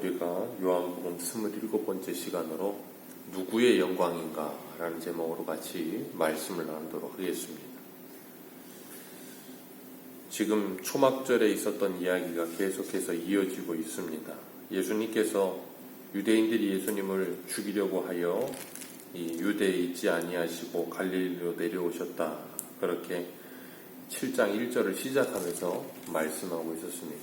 우리가 요한복음 27번째 시간으로 누구의 영광인가 라는 제목으로 같이 말씀을 나누도록 하겠습니다. 지금 초막절에 있었던 이야기가 계속해서 이어지고 있습니다. 예수님께서 유대인들이 예수님을 죽이려고 하여 이 유대에 있지 아니하시고 갈릴리로 내려오셨다. 그렇게 7장 1절을 시작하면서 말씀하고 있었습니다.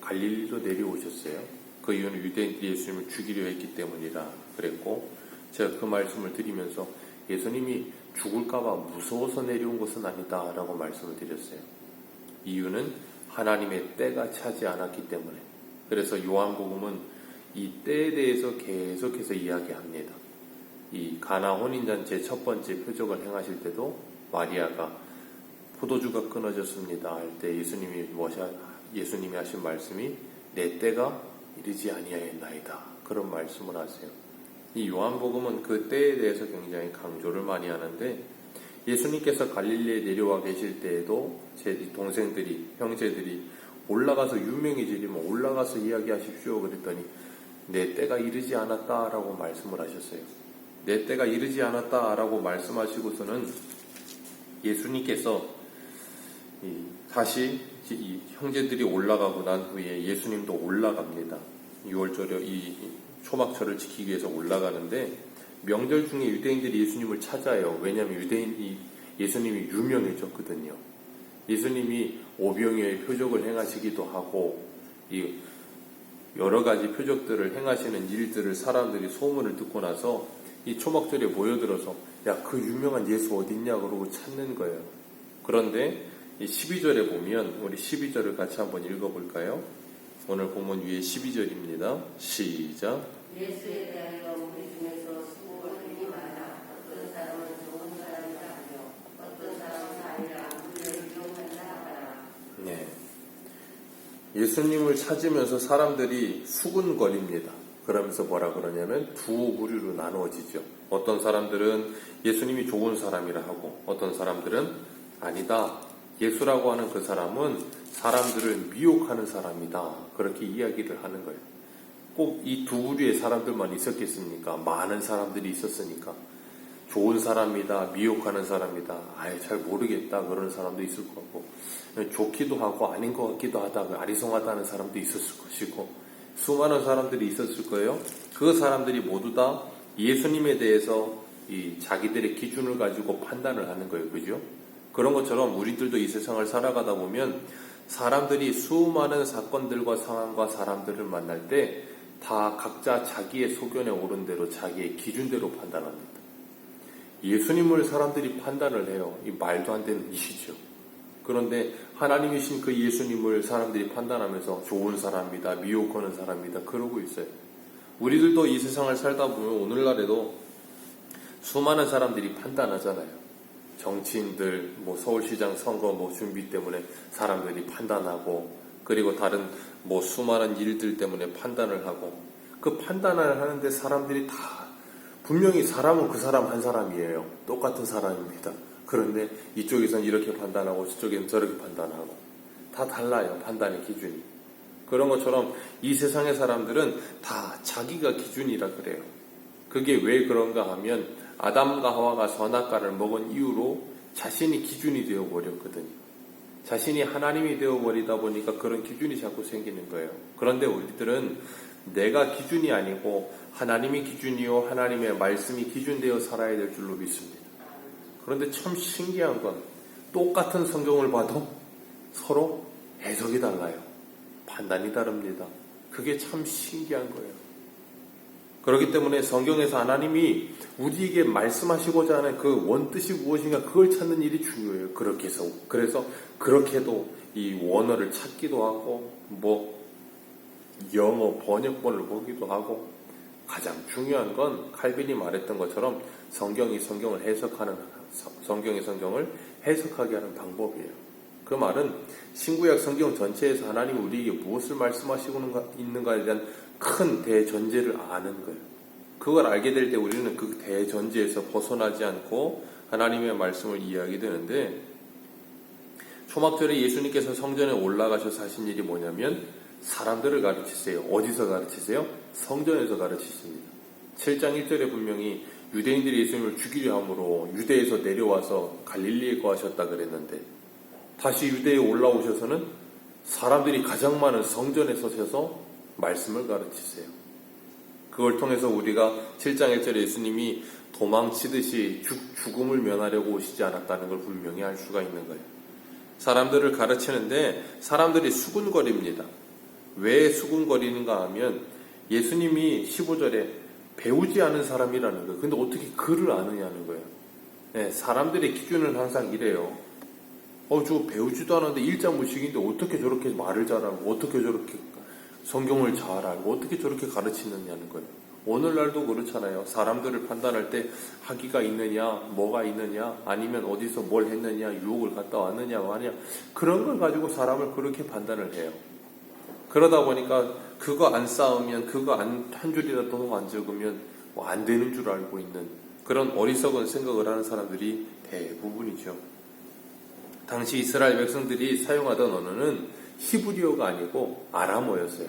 갈릴리로 내려오셨어요. 그 이유는 유대인들이 예수님을 죽이려 했기 때문이라 그랬고, 제가 그 말씀을 드리면서 예수님이 죽을까봐 무서워서 내려온 것은 아니다 라고 말씀을 드렸어요. 이유는 하나님의 때가 차지 않았기 때문에. 그래서 요한복음은 이 때에 대해서 계속해서 이야기합니다. 이 가나 혼인잔치의 첫 번째 표적을 행하실 때도 마리아가 포도주가 끊어졌습니다 할 때 예수님이 하신 말씀이 내 때가 이르지 아니하였나이다. 그런 말씀을 하세요. 이 요한복음은 그 때에 대해서 굉장히 강조를 많이 하는데, 예수님께서 갈릴리에 내려와 계실 때에도 제 동생들이, 형제들이 올라가서 유명해지려면 올라가서 이야기하십시오 그랬더니 내 때가 이르지 않았다라고 말씀을 하셨어요. 내 때가 이르지 않았다라고 말씀하시고서는 예수님께서 다시 이 형제들이 올라가고 난 후에 예수님도 올라갑니다. 6월절에 이 초막절을 지키기 위해서 올라가는데, 명절 중에 유대인들이 예수님을 찾아요. 왜냐하면 예수님이 유명해졌거든요. 예수님이 오병이어의 표적을 행하시기도 하고 이 여러 가지 표적들을 행하시는 일들을 사람들이 소문을 듣고 나서 이 초막절에 모여들어서 야, 그 유명한 예수 어딨냐 그러고 찾는 거예요. 그런데 이 12절에 보면, 우리 12절을 같이 한번 읽어볼까요? 오늘 본문 위에 12절입니다. 시작. 예수에 대하여 우리 중에서 수고를 많아 어떤 사람은 좋은 사람이라 하며 어떤 사람은 아니라 우리를 이용한다 하라. 네. 예수님을 찾으면서 사람들이 수군거립니다. 그러면서 뭐라 그러냐면 두 부류로 나누어지죠. 어떤 사람들은 예수님이 좋은 사람이라 하고, 어떤 사람들은 아니다, 예수라고 하는 그 사람은 사람들을 미혹하는 사람이다. 그렇게 이야기를 하는 거예요. 꼭 이 두 부류의 사람들만 있었겠습니까? 많은 사람들이 있었으니까. 좋은 사람이다, 미혹하는 사람이다, 아예 잘 모르겠다 그러는 사람도 있을 거고, 좋기도 하고 아닌 것 같기도 하다, 아리송하다는 사람도 있었을 것이고, 수많은 사람들이 있었을 거예요. 그 사람들이 모두 다 예수님에 대해서 이 자기들의 기준을 가지고 판단을 하는 거예요. 그죠? 그런 것처럼 우리들도 이 세상을 살아가다 보면 사람들이 수많은 사건들과 상황과 사람들을 만날 때 다 각자 자기의 소견에 오른 대로 자기의 기준대로 판단합니다. 예수님을 사람들이 판단을 해요. 이 말도 안 되는 일이죠. 그런데 하나님이신 그 예수님을 사람들이 판단하면서 좋은 사람이다, 미혹하는 사람이다 그러고 있어요. 우리들도 이 세상을 살다 보면 오늘날에도 수많은 사람들이 판단하잖아요. 정치인들, 서울시장 선거 준비 때문에 사람들이 판단하고, 그리고 다른 수많은 일들 때문에 판단을 하고, 그 판단을 하는데 사람들이 다 분명히 사람은 그 사람 한 사람이에요. 똑같은 사람입니다. 그런데 이쪽에서는 이렇게 판단하고 저쪽에는 저렇게 판단하고 다 달라요. 판단의 기준이. 그런 것처럼 이 세상의 사람들은 다 자기가 기준이라 그래요. 그게 왜 그런가 하면 아담과 하와가 선악과를 먹은 이후로 자신이 기준이 되어버렸거든요. 자신이 하나님이 되어버리다 보니까 그런 기준이 자꾸 생기는 거예요. 그런데 우리들은 내가 기준이 아니고 하나님이 기준이요 하나님의 말씀이 기준되어 살아야 될 줄로 믿습니다. 그런데 참 신기한 건 똑같은 성경을 봐도 서로 해석이 달라요. 판단이 다릅니다. 그게 참 신기한 거예요. 그렇기 때문에 성경에서 하나님이 우리에게 말씀하시고자 하는 그 원뜻이 무엇인가 그걸 찾는 일이 중요해요. 그래서 그렇게도 이 원어를 찾기도 하고 영어 번역본을 보기도 하고, 가장 중요한 건 칼빈이 말했던 것처럼 성경이 성경을 해석하게 하는 방법이에요. 그 말은 신구약 성경 전체에서 하나님이 우리에게 무엇을 말씀하시고 있는가에 대한 큰 대전제를 아는 거예요. 그걸 알게 될 때 우리는 그 대전제에서 벗어나지 않고 하나님의 말씀을 이해하게 되는데, 초막절에 예수님께서 성전에 올라가셔서 하신 일이 뭐냐면 사람들을 가르치세요. 어디서 가르치세요? 성전에서 가르치십니다. 7장 1절에 분명히 유대인들이 예수님을 죽이려 함으로 유대에서 내려와서 갈릴리에 거하셨다 그랬는데, 다시 유대에 올라오셔서는 사람들이 가장 많은 성전에 서셔서 말씀을 가르치세요. 그걸 통해서 우리가 7장 1절에 예수님이 도망치듯이 죽음을 면하려고 오시지 않았다는 걸 분명히 알 수가 있는 거예요. 사람들을 가르치는데 사람들이 수군거립니다. 왜 수군거리는가 하면 예수님이 15절에 배우지 않은 사람이라는 거예요. 근데 어떻게 글을 아느냐는 거예요. 네, 사람들의 기준은 항상 이래요. 저 배우지도 않았는데 일자무식인데 어떻게 저렇게 말을 잘하고 어떻게 저렇게 성경을 잘 알고 어떻게 저렇게 가르치느냐는 거예요. 오늘날도 그렇잖아요. 사람들을 판단할 때 학위가 있느냐, 뭐가 있느냐, 아니면 어디서 뭘 했느냐, 유혹을 갔다 왔느냐, 마냐, 그런 걸 가지고 사람을 그렇게 판단을 해요. 그러다 보니까 그거 안 쌓으면, 그거 한 줄이라도 안 적으면 뭐 안 되는 줄 알고 있는 그런 어리석은 생각을 하는 사람들이 대부분이죠. 당시 이스라엘 백성들이 사용하던 언어는 히브리어가 아니고 아람어였어요.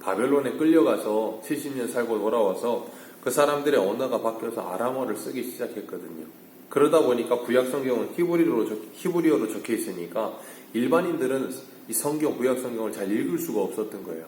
바벨론에 끌려가서 70년 살고 돌아와서 그 사람들의 언어가 바뀌어서 아람어를 쓰기 시작했거든요. 그러다 보니까 구약 성경은 히브리어로 적혀 있으니까 일반인들은 이 성경, 구약 성경을 잘 읽을 수가 없었던 거예요.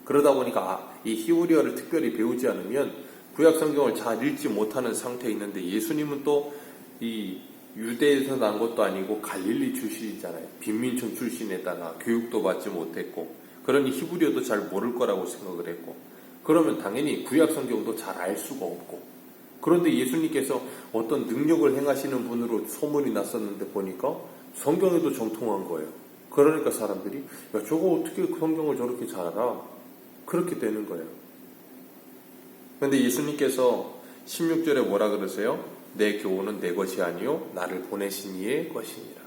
그러다 보니까 이 히브리어를 특별히 배우지 않으면 구약 성경을 잘 읽지 못하는 상태에 있는데, 예수님은 또 이 유대에서 난 것도 아니고 갈릴리 출신이잖아요. 빈민촌 출신에다가 교육도 받지 못했고, 그러니 히브리어도 잘 모를 거라고 생각을 했고, 그러면 당연히 구약 성경도 잘 알 수가 없고, 그런데 예수님께서 어떤 능력을 행하시는 분으로 소문이 났었는데 보니까 성경에도 정통한 거예요. 그러니까 사람들이 야, 저거 어떻게 성경을 저렇게 잘 알아? 그렇게 되는 거예요. 그런데 예수님께서 16절에 뭐라 그러세요? 내 교훈은 내 것이 아니요 나를 보내신 이의 것이니라.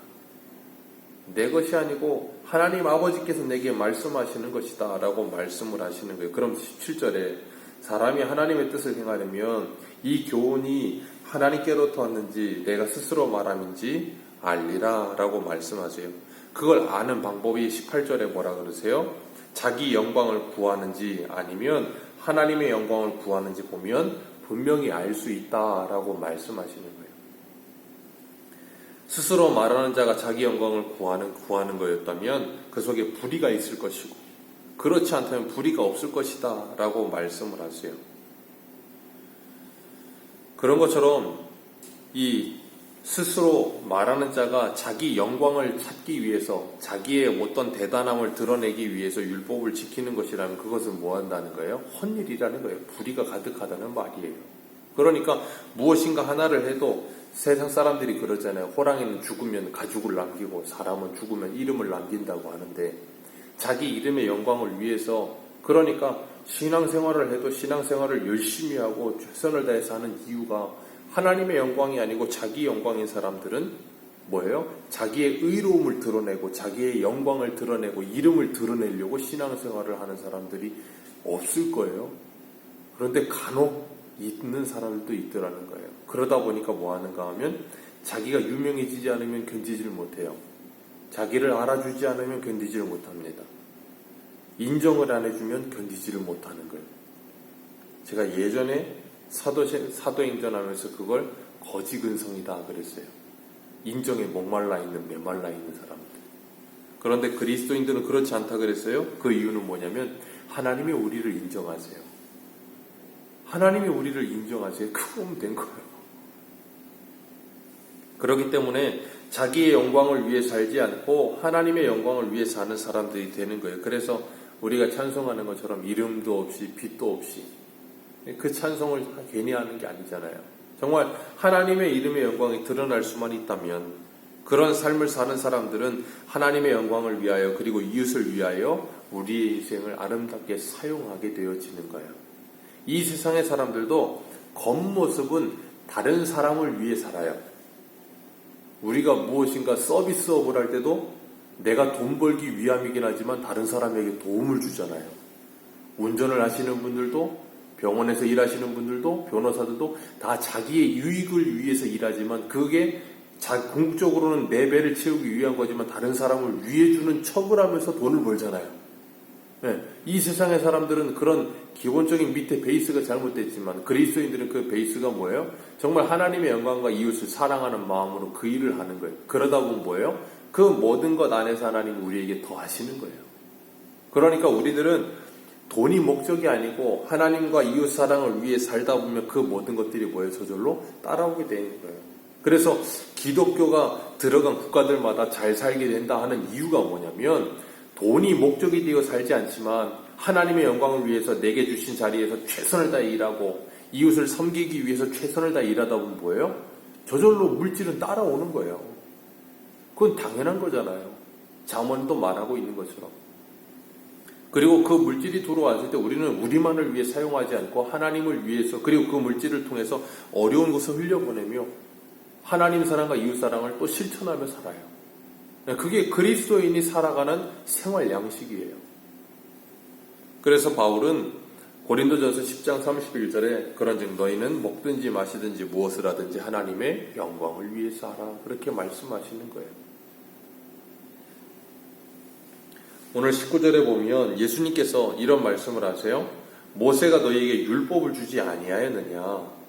내 것이 아니고 하나님 아버지께서 내게 말씀하시는 것이다 라고 말씀을 하시는 거예요. 그럼 17절에 사람이 하나님의 뜻을 행하려면 이 교훈이 하나님께로부터 왔는지 내가 스스로 말함인지 알리라 라고 말씀하세요. 그걸 아는 방법이 18절에 뭐라 그러세요? 자기 영광을 구하는지 아니면 하나님의 영광을 구하는지 보면 분명히 알 수 있다라고 말씀하시는 거예요. 스스로 말하는 자가 자기 영광을 구하는 거였다면 그 속에 불의가 있을 것이고, 그렇지 않다면 불의가 없을 것이다 라고 말씀을 하세요. 그런 것처럼 이 스스로 말하는 자가 자기 영광을 찾기 위해서, 자기의 어떤 대단함을 드러내기 위해서 율법을 지키는 것이라면 그것은 뭐 한다는 거예요? 헛일이라는 거예요. 불의가 가득하다는 말이에요. 그러니까 무엇인가 하나를 해도 세상 사람들이 그러잖아요. 호랑이는 죽으면 가죽을 남기고 사람은 죽으면 이름을 남긴다고 하는데, 자기 이름의 영광을 위해서, 그러니까 신앙생활을 해도 신앙생활을 열심히 하고 최선을 다해서 하는 이유가 하나님의 영광이 아니고 자기 영광인 사람들은 뭐예요? 자기의 의로움을 드러내고 자기의 영광을 드러내고 이름을 드러내려고 신앙생활을 하는 사람들이 없을 거예요. 그런데 간혹 있는 사람들도 있더라는 거예요. 그러다 보니까 뭐 하는가 하면 자기가 유명해지지 않으면 견디지를 못해요. 자기를 알아주지 않으면 견디지를 못합니다. 인정을 안 해주면 견디지를 못하는 거예요. 제가 예전에 사도행전 하면서 그걸 거지근성이다 그랬어요. 인정에 목말라 있는, 메말라 있는 사람들. 그런데 그리스도인들은 그렇지 않다 그랬어요. 그 이유는 뭐냐면 하나님이 우리를 인정하세요. 하나님이 우리를 인정하세요. 그거면 된 거예요. 그렇기 때문에 자기의 영광을 위해 살지 않고 하나님의 영광을 위해 사는 사람들이 되는 거예요. 그래서 우리가 찬송하는 것처럼 이름도 없이 빛도 없이, 그 찬송을 괜히 하는 게 아니잖아요. 정말 하나님의 이름의 영광이 드러날 수만 있다면 그런 삶을 사는 사람들은 하나님의 영광을 위하여 그리고 이웃을 위하여 우리의 인생을 아름답게 사용하게 되어지는 거예요. 이 세상의 사람들도 겉모습은 다른 사람을 위해 살아요. 우리가 무엇인가 서비스업을 할 때도 내가 돈 벌기 위함이긴 하지만 다른 사람에게 도움을 주잖아요. 운전을 하시는 분들도, 병원에서 일하시는 분들도, 변호사들도 다 자기의 유익을 위해서 일하지만 그게 궁극적으로는 내 배를 채우기 위한 거지만 다른 사람을 위해 주는 척을 하면서 돈을 벌잖아요. 이 세상의 사람들은 그런 기본적인 밑에 베이스가 잘못됐지만 그리스도인들은 그 베이스가 뭐예요? 정말 하나님의 영광과 이웃을 사랑하는 마음으로 그 일을 하는 거예요. 그러다 보면 뭐예요? 그 모든 것 안에서 하나님은 우리에게 더 하시는 거예요. 그러니까 우리들은 돈이 목적이 아니고 하나님과 이웃 사랑을 위해 살다 보면 그 모든 것들이 뭐예요? 저절로 따라오게 되는 거예요. 그래서 기독교가 들어간 국가들마다 잘 살게 된다 하는 이유가 뭐냐면 돈이 목적이 되어 살지 않지만 하나님의 영광을 위해서 내게 주신 자리에서 최선을 다해 일하고 이웃을 섬기기 위해서 최선을 다해 일하다 보면 뭐예요? 저절로 물질은 따라오는 거예요. 그건 당연한 거잖아요. 잠언도 말하고 있는 것처럼. 그리고 그 물질이 들어왔을 때 우리는 우리만을 위해 사용하지 않고 하나님을 위해서 그리고 그 물질을 통해서 어려운 곳을 흘려보내며 하나님 사랑과 이웃 사랑을 또 실천하며 살아요. 그게 그리스도인이 살아가는 생활 양식이에요. 그래서 바울은 고린도전서 10장 31절에 그런즉 너희는 먹든지 마시든지 무엇을 하든지 하나님의 영광을 위해서 하라 그렇게 말씀하시는 거예요. 오늘 19절에 보면 예수님께서 이런 말씀을 하세요. 모세가 너희에게 율법을 주지 아니하였느냐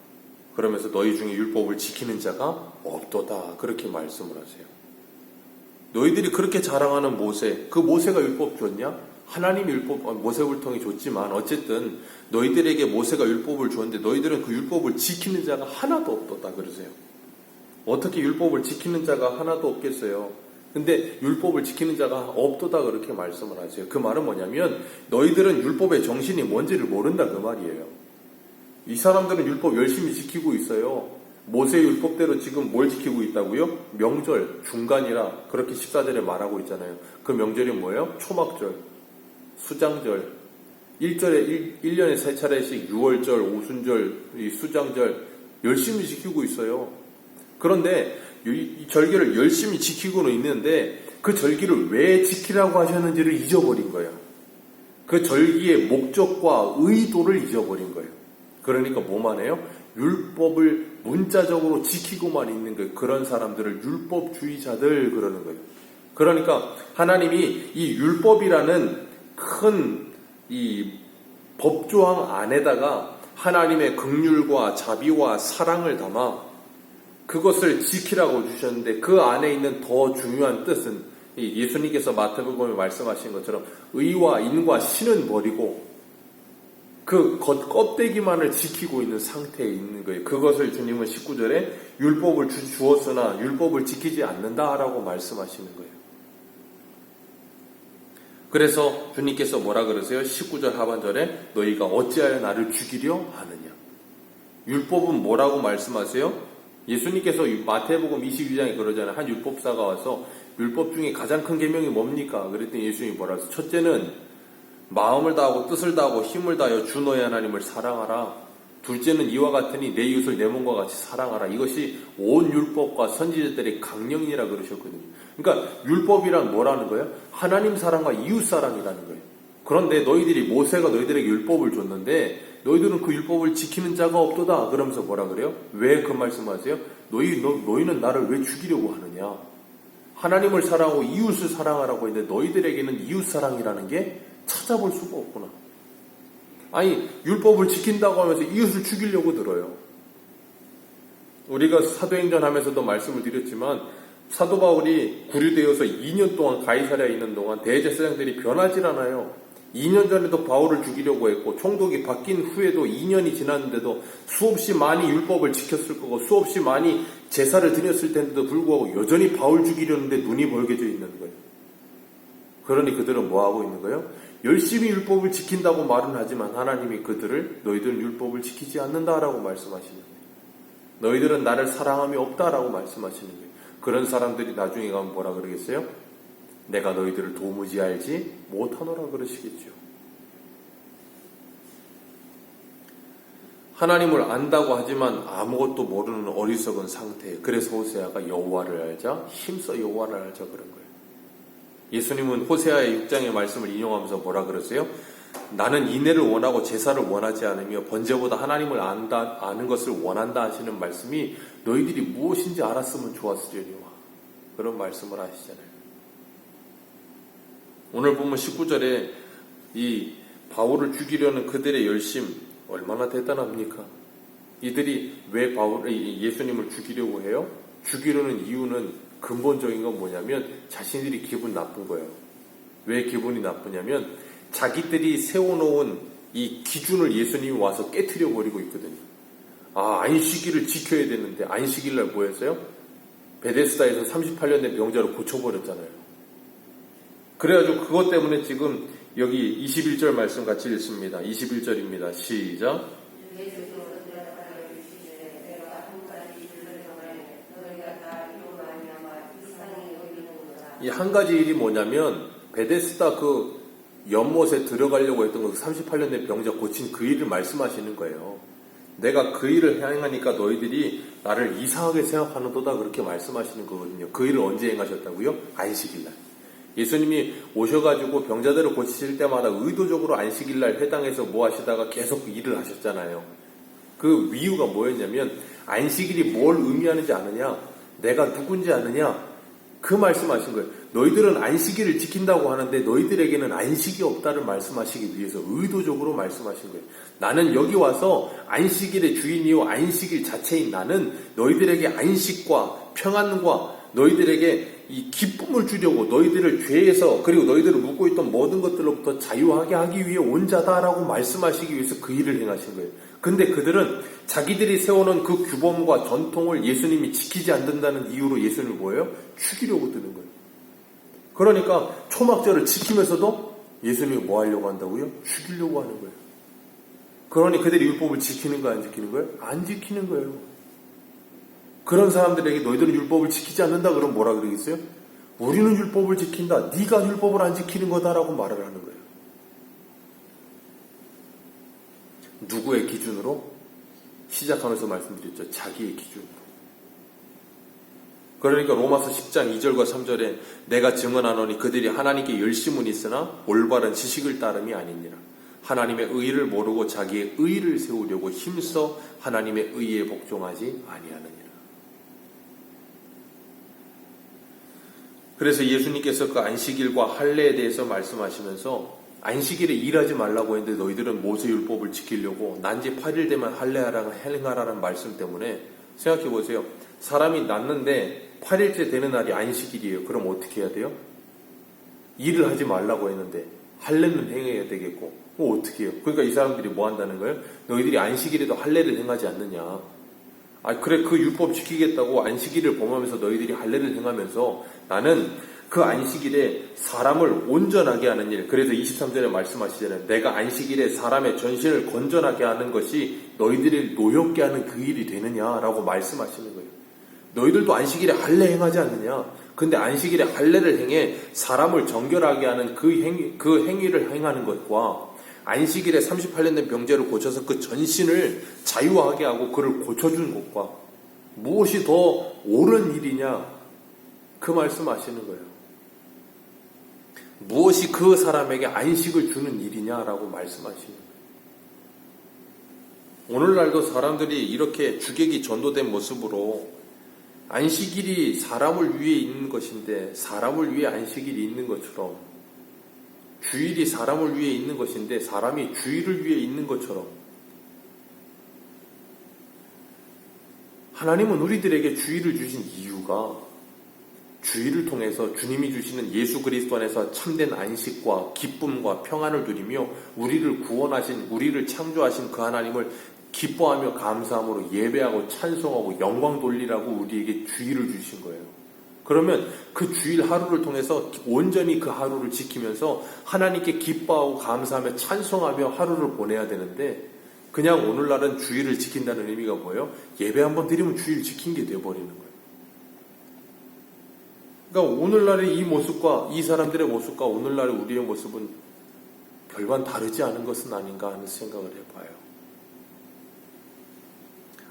그러면서 너희 중에 율법을 지키는 자가 없도다 그렇게 말씀을 하세요. 너희들이 그렇게 자랑하는 모세, 그 모세가 율법 줬냐? 하나님이 율법, 모세를 통해 줬지만 어쨌든 너희들에게 모세가 율법을 줬는데 너희들은 그 율법을 지키는 자가 하나도 없도다 그러세요. 어떻게 율법을 지키는 자가 하나도 없겠어요? 근데 율법을 지키는 자가 없도다 그렇게 말씀을 하세요. 그 말은 뭐냐면 너희들은 율법의 정신이 뭔지를 모른다 그 말이에요. 이 사람들은 율법 열심히 지키고 있어요. 모세 율법대로 지금 뭘 지키고 있다고요? 명절, 중간이라 그렇게 14절에 말하고 있잖아요. 그 명절이 뭐예요? 초막절, 수장절, 1년에 3차례씩 6월절, 오순절, 수장절 열심히 지키고 있어요. 그런데 이 절기를 열심히 지키고는 있는데 그 절기를 왜 지키라고 하셨는지를 잊어버린 거예요. 그 절기의 목적과 의도를 잊어버린 거예요. 그러니까 뭐만 해요? 율법을 문자적으로 지키고만 있는 거예요. 그런 사람들을 율법주의자들 그러는 거예요. 그러니까 하나님이 이 율법이라는 큰 이 법조항 안에다가 하나님의 긍휼과 자비와 사랑을 담아 그것을 지키라고 주셨는데 그 안에 있는 더 중요한 뜻은 예수님께서 마태복음에 말씀하신 것처럼 의와 인과 신은 버리고 그 껍데기만을 지키고 있는 상태에 있는 거예요. 그것을 주님은 19절에 율법을 주었으나 율법을 지키지 않는다라고 말씀하시는 거예요. 그래서 주님께서 뭐라 그러세요? 19절 하반절에 너희가 어찌하여 나를 죽이려 하느냐. 율법은 뭐라고 말씀하세요? 예수님께서 마태복음 22장에 그러잖아요. 한 율법사가 와서 율법 중에 가장 큰 계명이 뭡니까? 그랬더니 예수님이 뭐라 하세요? 첫째는 마음을 다하고 뜻을 다하고 힘을 다하여 주 너의 하나님을 사랑하라. 둘째는 이와 같으니 내 이웃을 내 몸과 같이 사랑하라. 이것이 온 율법과 선지자들의 강령이라 그러셨거든요. 그러니까 율법이란 뭐라는 거예요? 하나님 사랑과 이웃 사랑이라는 거예요. 그런데 너희들이 모세가 너희들에게 율법을 줬는데 너희들은 그 율법을 지키는 자가 없도다. 그러면서 뭐라 그래요? 왜 그 말씀하세요? 너희는 나를 왜 죽이려고 하느냐? 하나님을 사랑하고 이웃을 사랑하라고 했는데 너희들에게는 이웃 사랑이라는 게 찾아볼 수가 없구나. 아니 율법을 지킨다고 하면서 이웃을 죽이려고 들어요. 우리가 사도행전 하면서도 말씀을 드렸지만 사도 바울이 구류되어서 2년 동안 가이사랴에 있는 동안 대제사장들이 변하질 않아요. 2년 전에도 바울을 죽이려고 했고 총독이 바뀐 후에도 2년이 지났는데도 수없이 많이 율법을 지켰을 거고 수없이 많이 제사를 드렸을 텐데도 불구하고 여전히 바울 죽이려는데 눈이 벌게져 있는 거예요. 그러니 그들은 뭐하고 있는 거예요? 열심히 율법을 지킨다고 말은 하지만 하나님이 그들을 너희들은 율법을 지키지 않는다라고 말씀하시는 거예요. 너희들은 나를 사랑함이 없다라고 말씀하시는 거예요. 그런 사람들이 나중에 가면 뭐라 그러겠어요? 내가 너희들을 도무지 알지 못하노라 그러시겠죠. 하나님을 안다고 하지만 아무것도 모르는 어리석은 상태. 그래서 호세아가 여호와를 알자 힘써 여호와를 알자 그런 거예요. 예수님은 호세아의 6장의 말씀을 인용하면서 뭐라 그러세요? 나는 인애를 원하고 제사를 원하지 않으며 번제보다 하나님을 아는 것을 원한다 하시는 말씀이 너희들이 무엇인지 알았으면 좋았으려니와 그런 말씀을 하시잖아요. 오늘 보면 19절에 이 바울을 죽이려는 그들의 열심 얼마나 대단합니까? 이들이 왜 예수님을 죽이려고 해요? 죽이려는 이유는 근본적인 건 뭐냐면 자신들이 기분 나쁜 거예요. 왜 기분이 나쁘냐면 자기들이 세워놓은 이 기준을 예수님이 와서 깨트려 버리고 있거든요. 안식일을 지켜야 되는데 안식일날 뭐 했어요? 베데스다에서 38년 된 병자를 고쳐버렸잖아요. 그래가지고 그것 때문에 지금 여기 21절 말씀 같이 읽습니다. 21절입니다. 시작. 이 한 가지 일이 뭐냐면 베데스다 그 연못에 들어가려고 했던 그 38년 된 병자 고친 그 일을 말씀하시는 거예요. 내가 그 일을 행하니까 너희들이 나를 이상하게 생각하는도다 그렇게 말씀하시는 거거든요. 그 일을 언제 행하셨다고요? 안식일날. 예수님이 오셔가지고 병자들을 고치실 때마다 의도적으로 안식일날 회당에서 뭐 하시다가 계속 일을 하셨잖아요. 그 이유가 뭐였냐면 안식일이 뭘 의미하는지 아느냐? 내가 누군지 아느냐? 그 말씀하신 거예요. 너희들은 안식일을 지킨다고 하는데 너희들에게는 안식이 없다를 말씀하시기 위해서 의도적으로 말씀하신 거예요. 나는 여기 와서 안식일의 주인이요 안식일 자체인 나는 너희들에게 안식과 평안과 너희들에게 이 기쁨을 주려고 너희들을 죄에서 그리고 너희들을 묶고 있던 모든 것들로부터 자유하게 하기 위해 온 자다라고 말씀하시기 위해서 그 일을 행하신 거예요. 근데 그들은 자기들이 세워놓은 그 규범과 전통을 예수님이 지키지 않는다는 이유로 예수님을 뭐예요? 죽이려고 드는 거예요. 그러니까 초막절을 지키면서도 예수님이 뭐 하려고 한다고요? 죽이려고 하는 거예요. 그러니 그들이 율법을 지키는 거야, 안 지키는 거예요? 안 지키는 거예요. 그런 사람들에게 너희들은 율법을 지키지 않는다 그러면 뭐라 그러겠어요? 우리는 율법을 지킨다. 네가 율법을 안 지키는 거다라고 말을 하는 거예요. 누구의 기준으로? 시작하면서 말씀드렸죠. 자기의 기준으로. 그러니까 로마서 10장 2절과 3절에 내가 증언하노니 그들이 하나님께 열심은 있으나 올바른 지식을 따름이 아니니라. 하나님의 의를 모르고 자기의 의를 세우려고 힘써 하나님의 의에 복종하지 아니하느니라. 그래서 예수님께서 그 안식일과 할례에 대해서 말씀하시면서 안식일에 일하지 말라고 했는데 너희들은 모세율법을 지키려고 난지 8일 되면 할례하라고 행하라는 말씀 때문에 생각해 보세요. 사람이 낳는데 8일째 되는 날이 안식일이에요. 그럼 어떻게 해야 돼요? 일을 하지 말라고 했는데 할례는 행해야 되겠고 어떻게 해요? 그러니까 이 사람들이 뭐 한다는 거예요? 너희들이 안식일에도 할례를 행하지 않느냐. 그래 그 율법 지키겠다고 안식일을 범하면서 너희들이 할례를 행하면서 나는 그 안식일에 사람을 온전하게 하는 일. 그래서 23절에 말씀하시잖아요. 내가 안식일에 사람의 전신을 건전하게 하는 것이 너희들을 노엽게 하는 그 일이 되느냐라고 말씀하시는 거예요. 너희들도 안식일에 할례 행하지 않느냐. 근데 안식일에 할례를 행해 사람을 정결하게 하는 그 행위를 행하는 것과 안식일에 38년 된 병자를 고쳐서 그 전신을 자유하게 하고 그를 고쳐준 것과 무엇이 더 옳은 일이냐 그 말씀하시는 거예요. 무엇이 그 사람에게 안식을 주는 일이냐라고 말씀하시는 거예요. 오늘날도 사람들이 이렇게 주객이 전도된 모습으로 안식일이 사람을 위해 있는 것인데 사람을 위해 안식일이 있는 것처럼 주일이 사람을 위해 있는 것인데 사람이 주일을 위해 있는 것처럼 하나님은 우리들에게 주일을 주신 이유가 주일을 통해서 주님이 주시는 예수 그리스도 안에서 참된 안식과 기쁨과 평안을 누리며 우리를 구원하신 우리를 창조하신 그 하나님을 기뻐하며 감사함으로 예배하고 찬송하고 영광 돌리라고 우리에게 주일을 주신 거예요. 그러면 그 주일 하루를 통해서 온전히 그 하루를 지키면서 하나님께 기뻐하고 감사하며 찬송하며 하루를 보내야 되는데 그냥 오늘날은 주일을 지킨다는 의미가 뭐예요? 예배 한번 드리면 주일 지킨 게 돼버리는 거예요. 그러니까 오늘날의 이 모습과 이 사람들의 모습과 오늘날의 우리의 모습은 별반 다르지 않은 것은 아닌가 하는 생각을 해봐요.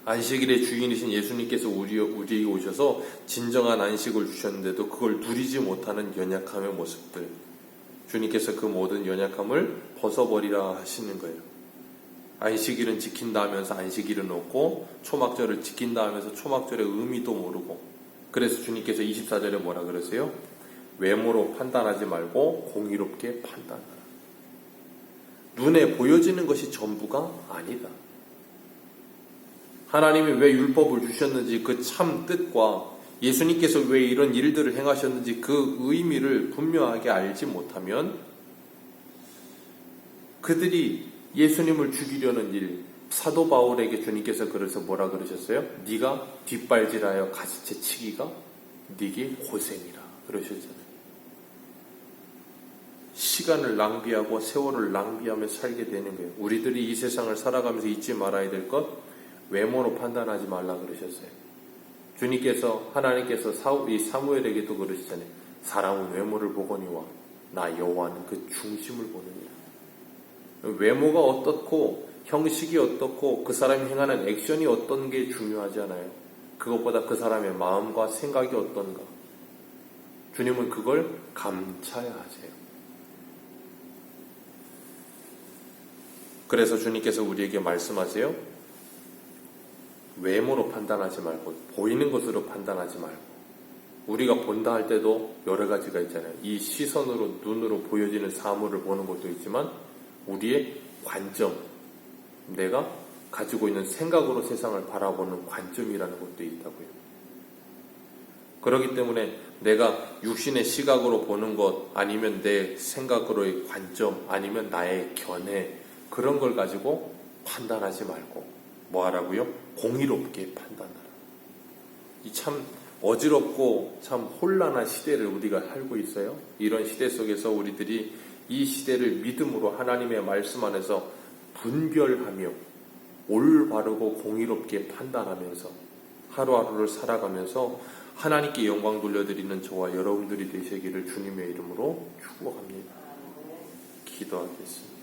안식일의 주인이신 예수님께서 우리에게 오셔서 진정한 안식을 주셨는데도 그걸 누리지 못하는 연약함의 모습들, 주님께서 그 모든 연약함을 벗어버리라 하시는 거예요. 안식일은 지킨다 하면서 안식일은 없고 초막절을 지킨다 하면서 초막절의 의미도 모르고 그래서 주님께서 24절에 뭐라 그러세요? 외모로 판단하지 말고 공의롭게 판단하라. 눈에 보여지는 것이 전부가 아니다. 하나님이 왜 율법을 주셨는지 그 참 뜻과 예수님께서 왜 이런 일들을 행하셨는지 그 의미를 분명하게 알지 못하면 그들이 예수님을 죽이려는 일, 사도 바울에게 주님께서 그래서 뭐라 그러셨어요? 네가 뒷발질하여 가시채 치기가 네게 고생이라 그러셨잖아요. 시간을 낭비하고 세월을 낭비하며 살게 되는 거예요. 우리들이 이 세상을 살아가면서 잊지 말아야 될 것, 외모로 판단하지 말라 그러셨어요. 주님께서 하나님께서 이 사무엘에게도 그러시잖아요. 사람은 외모를 보거니와 나 여호와는 그 중심을 보느니라. 외모가 어떻고 형식이 어떻고 그 사람이 행하는 액션이 어떤 게 중요하지 않아요. 그것보다 그 사람의 마음과 생각이 어떤가. 주님은 그걸 감차야 하세요. 그래서 주님께서 우리에게 말씀하세요. 외모로 판단하지 말고 보이는 것으로 판단하지 말고 우리가 본다 할 때도 여러 가지가 있잖아요. 이 시선으로 눈으로 보여지는 사물을 보는 것도 있지만 우리의 관점, 내가 가지고 있는 생각으로 세상을 바라보는 관점이라는 것도 있다고요. 그렇기 때문에 내가 육신의 시각으로 보는 것 아니면 내 생각으로의 관점 아니면 나의 견해 그런 걸 가지고 판단하지 말고 뭐 하라고요? 공의롭게 판단하라. 이 참 어지럽고 참 혼란한 시대를 우리가 살고 있어요. 이런 시대 속에서 우리들이 이 시대를 믿음으로 하나님의 말씀 안에서 분별하며 올바르고 공의롭게 판단하면서 하루하루를 살아가면서 하나님께 영광 돌려드리는 저와 여러분들이 되시기를 주님의 이름으로 축복합니다. 기도하겠습니다.